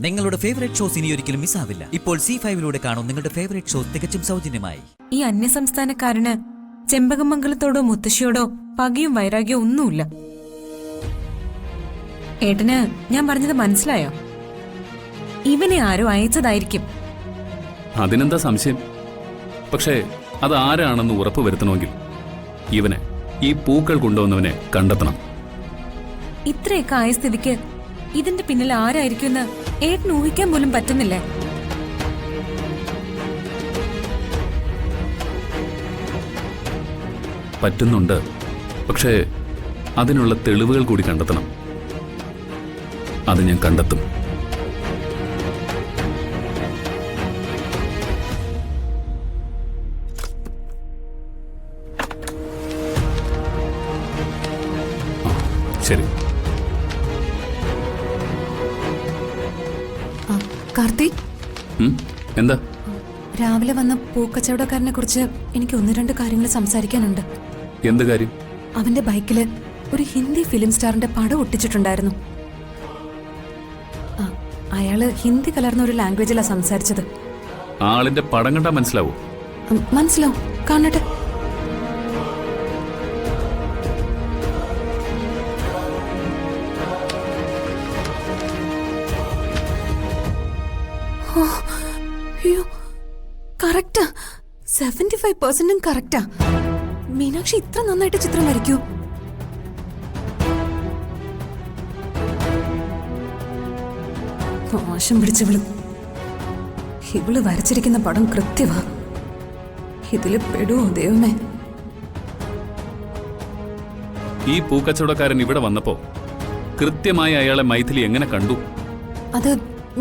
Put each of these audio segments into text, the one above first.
നിങ്ങളുടെ favourite shows ഇനി ഒരിക്കലും മിസ്സാവില്ല. ഇപ്പോൾ C5 കാണും നിങ്ങളുടെ ഫേവറേറ്റ് ഷോസ് തികച്ചും സൗജന്യമായി. ഈ അന്യസംസ്ഥാനക്കാരന് ചെമ്പകമംഗലത്തോടോ മുത്തശ്ശിയോടോ പകയും വൈരാഗ്യവും ഒന്നുമില്ല. ഏട്ടന് ഞാൻ പറഞ്ഞത് മനസ്സിലായോ? ഇവനെ ആരോ അയച്ചതായിരിക്കും. അതിനെന്താ സംശയം? പക്ഷേ അത് ആരാണെന്ന് ഉറപ്പ് വരുത്തണമെങ്കിൽ ഇവനെ, ഈ പൂക്കൾ കൊണ്ടുവന്നവനെ കണ്ടെത്തണം. ഇത്രയൊക്കെ ആയ സ്ഥിതിക്ക് ഇതിന്റെ പിന്നിൽ ആരായിരിക്കുമെന്ന് ഏട്ടന് ഊഹിക്കാൻ പോലും പറ്റുന്നില്ലേ? പറ്റുന്നുണ്ട്, പക്ഷേ അതിനുള്ള തെളിവുകൾ കൂടി കണ്ടെത്തണം. അത് ഞാൻ കണ്ടെത്തും. ശരി. കാർത്തിക്, എന്താ? രാവിലെ വന്ന പൂക്കച്ചവടക്കാരനെ കുറിച്ച് എനിക്ക് 1-2 കാര്യങ്ങൾ സംസാരിക്കാനുണ്ട്. എന്ത് കാര്യം? അവന്റെ ബൈക്കില് ഒരു ഹിന്ദി ഫിലിം സ്റ്റാറിന്റെ പടം ഒട്ടിച്ചിട്ടുണ്ടായിരുന്നു. അയാള് ഹിന്ദി കലർന്ന ഒരു ലാംഗ്വേജിലാ സംസാരിച്ചത്. ആളിന്റെ പടം കണ്ടാ മനസ്സിലാവോ? മനസ്സിലാവും, കാണട്ടെ. അയ്യോ, കറക്റ്റാ. 75% കറക്റ്റാ. മീനാക്ഷി ഇത്ര നന്നായിട്ട് ചിത്രം വരയ്ക്കൂ. മോശം പിടിച്ചവള്. ഇവള് വരച്ചിരിക്കുന്ന പടം കൃത്യവാ. ഇതില് പെടുവോ ദൈവമേ? ഈ പൂക്കച്ചവടക്കാരൻ ഇവിടെ വന്നപ്പോ കൃത്യമായി അയാളെ മൈഥിലി എങ്ങനെ കണ്ടു? അത്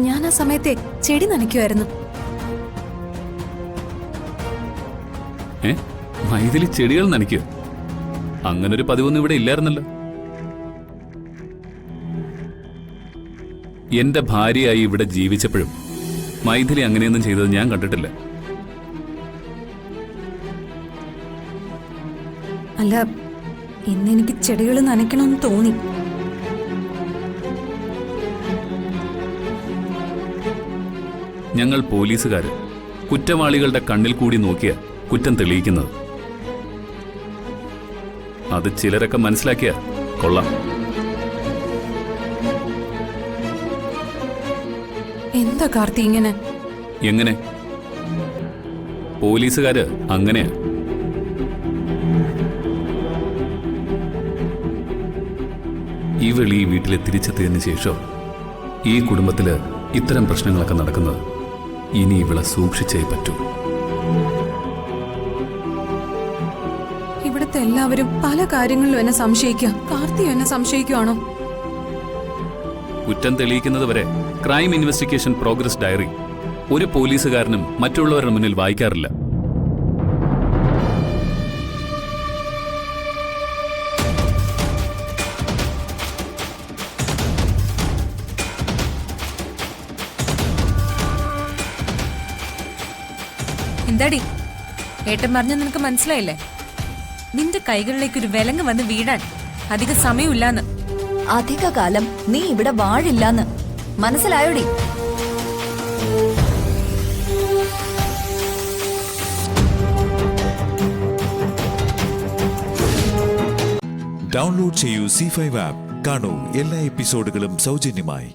ഞാൻ ആ സമയത്തെ ചെടി നനയ്ക്കുമായിരുന്നു. മൈഥിലി ചെടികൾ നനയ്ക്കുക? അങ്ങനൊരു പതിവൊന്നും ഇവിടെ ഇല്ലായിരുന്നല്ലോ. എന്റെ ഭാര്യയായി ഇവിടെ ജീവിച്ചപ്പോഴും മൈഥിലി അങ്ങനെയൊന്നും ചെയ്തത് ഞാൻ കണ്ടിട്ടില്ല. അല്ല, ഇന്നെനിക്ക് ചെടികൾ നനയ്ക്കണമെന്ന് തോന്നി. ഞങ്ങൾ പോലീസുകാര് കുറ്റവാളികളുടെ കണ്ണിൽ കൂടി നോക്കിയ കുറ്റം തെളിയിക്കുന്നത്. അത് ചിലരൊക്കെ മനസ്സിലാക്കിയ കൊള്ളാം. എന്താ കാർത്തി ഇങ്ങനെ? എങ്ങനെ? പോലീസുകാര് അങ്ങനെയാ. ഇവളീ വീട്ടിലെ തിരിച്ചെത്തിയതിനു ശേഷം ഈ കുടുംബത്തില് ഇത്തരം പ്രശ്നങ്ങളൊക്കെ നടക്കുന്നത്. ഇനി ഇവളെ സൂക്ഷിച്ചേ പറ്റൂ. ഇവിടുത്തെ എല്ലാവരും പല കാര്യങ്ങളിലും എന്നെ സംശയിക്കുക. കാർത്തിയും എന്നെ സംശയിക്കുവാണോ? കുറ്റം തെളിയിക്കുന്നത് വരെ ക്രൈം ഇൻവെസ്റ്റിഗേഷൻ പ്രോഗ്രസ് ഡയറി ഒരു പോലീസുകാരനും മറ്റുള്ളവരുടെ മുന്നിൽ വായിക്കാറില്ല. എന്താടി ഏട്ടൻ പറഞ്ഞ നിനക്ക് മനസ്സിലായില്ലേ? നിന്റെ കൈകളിലേക്ക് ഒരു വിലങ്ങ് വന്ന് വീഴാൻ അധിക സമയമില്ലാന്ന്. അധിക കാലം നീ ഇവിടെ വാഴില്ലാന്ന് മനസ്സിലായോടി? ഡൗൺലോഡ് ചെയ്യൂ C5 ആപ്പ്. കാണൂ എല്ലാ എപ്പിസോഡുകളും സൗജന്യമായി.